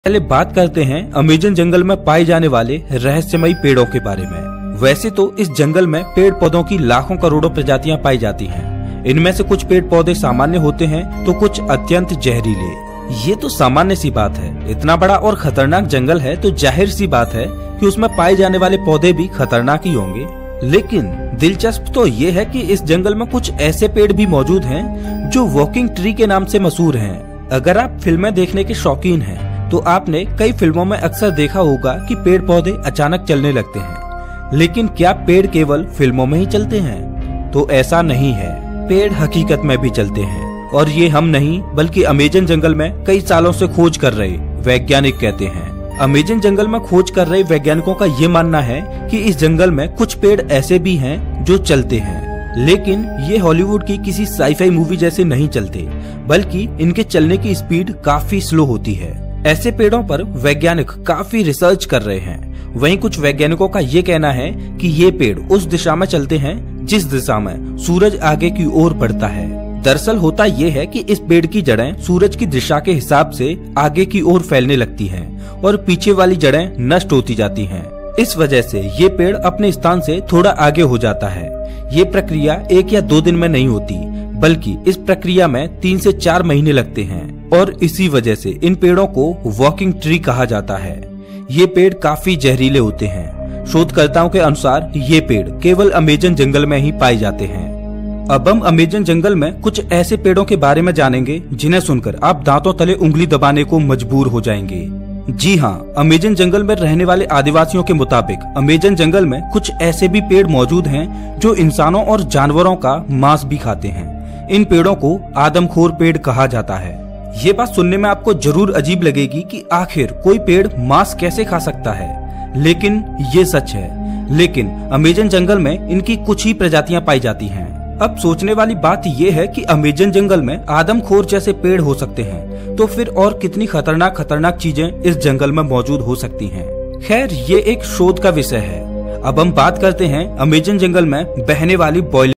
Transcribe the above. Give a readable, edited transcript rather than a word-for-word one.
पहले बात करते हैं अमेज़न जंगल में पाए जाने वाले रहस्यमयी पेड़ों के बारे में। वैसे तो इस जंगल में पेड़ पौधों की लाखों करोड़ों प्रजातियां पाई जाती हैं। इनमें से कुछ पेड़ पौधे सामान्य होते हैं तो कुछ अत्यंत जहरीले। ये तो सामान्य सी बात है, इतना बड़ा और खतरनाक जंगल है तो जाहिर सी बात है कि उसमें पाए जाने वाले पौधे भी खतरनाक ही होंगे। लेकिन दिलचस्प तो ये है कि इस जंगल में कुछ ऐसे पेड़ भी मौजूद हैं जो वॉकिंग ट्री के नाम से मशहूर हैं। अगर आप फिल्में देखने के शौकीन हैं तो आपने कई फिल्मों में अक्सर देखा होगा कि पेड़ पौधे अचानक चलने लगते हैं। लेकिन क्या पेड़ केवल फिल्मों में ही चलते हैं? तो ऐसा नहीं है, पेड़ हकीकत में भी चलते हैं। और ये हम नहीं बल्कि अमेज़न जंगल में कई सालों से खोज कर रहे वैज्ञानिक कहते हैं। अमेज़न जंगल में खोज कर रहे वैज्ञानिकों का ये मानना है कि इस जंगल में कुछ पेड़ ऐसे भी हैं जो चलते हैं, लेकिन ये हॉलीवुड की किसी साईफाई मूवी जैसे नहीं चलते, बल्कि इनके चलने की स्पीड काफी स्लो होती है। ऐसे पेड़ों पर वैज्ञानिक काफी रिसर्च कर रहे हैं। वहीं कुछ वैज्ञानिकों का ये कहना है कि ये पेड़ उस दिशा में चलते हैं जिस दिशा में सूरज आगे की ओर बढ़ता है। दरअसल होता ये है कि इस पेड़ की जड़ें सूरज की दिशा के हिसाब से आगे की ओर फैलने लगती हैं और पीछे वाली जड़ें नष्ट होती जाती हैं। इस वजह से ये पेड़ अपने स्थान से थोड़ा आगे हो जाता है। ये प्रक्रिया 1 या 2 दिन में नहीं होती, बल्कि इस प्रक्रिया में 3 से 4 महीने लगते हैं और इसी वजह से इन पेड़ों को वॉकिंग ट्री कहा जाता है। ये पेड़ काफी जहरीले होते हैं। शोधकर्ताओं के अनुसार ये पेड़ केवल अमेज़न जंगल में ही पाए जाते हैं। अब हम अमेज़न जंगल में कुछ ऐसे पेड़ों के बारे में जानेंगे जिन्हें सुनकर आप दांतों तले उंगली दबाने को मजबूर हो जाएंगे। जी हाँ, अमेज़न जंगल में रहने वाले आदिवासियों के मुताबिक अमेज़न जंगल में कुछ ऐसे भी पेड़ मौजूद हैं जो इंसानों और जानवरों का मांस भी खाते हैं। इन पेड़ों को आदमखोर पेड़ कहा जाता है। ये बात सुनने में आपको जरूर अजीब लगेगी कि आखिर कोई पेड़ मांस कैसे खा सकता है, लेकिन ये सच है। लेकिन अमेज़न जंगल में इनकी कुछ ही प्रजातियां पाई जाती हैं। अब सोचने वाली बात ये है कि अमेज़न जंगल में आदमखोर जैसे पेड़ हो सकते हैं, तो फिर और कितनी खतरनाक चीजें इस जंगल में मौजूद हो सकती हैं। खैर, ये एक शोध का विषय है। अब हम बात करते हैं अमेज़न जंगल में बहने वाली बॉयलर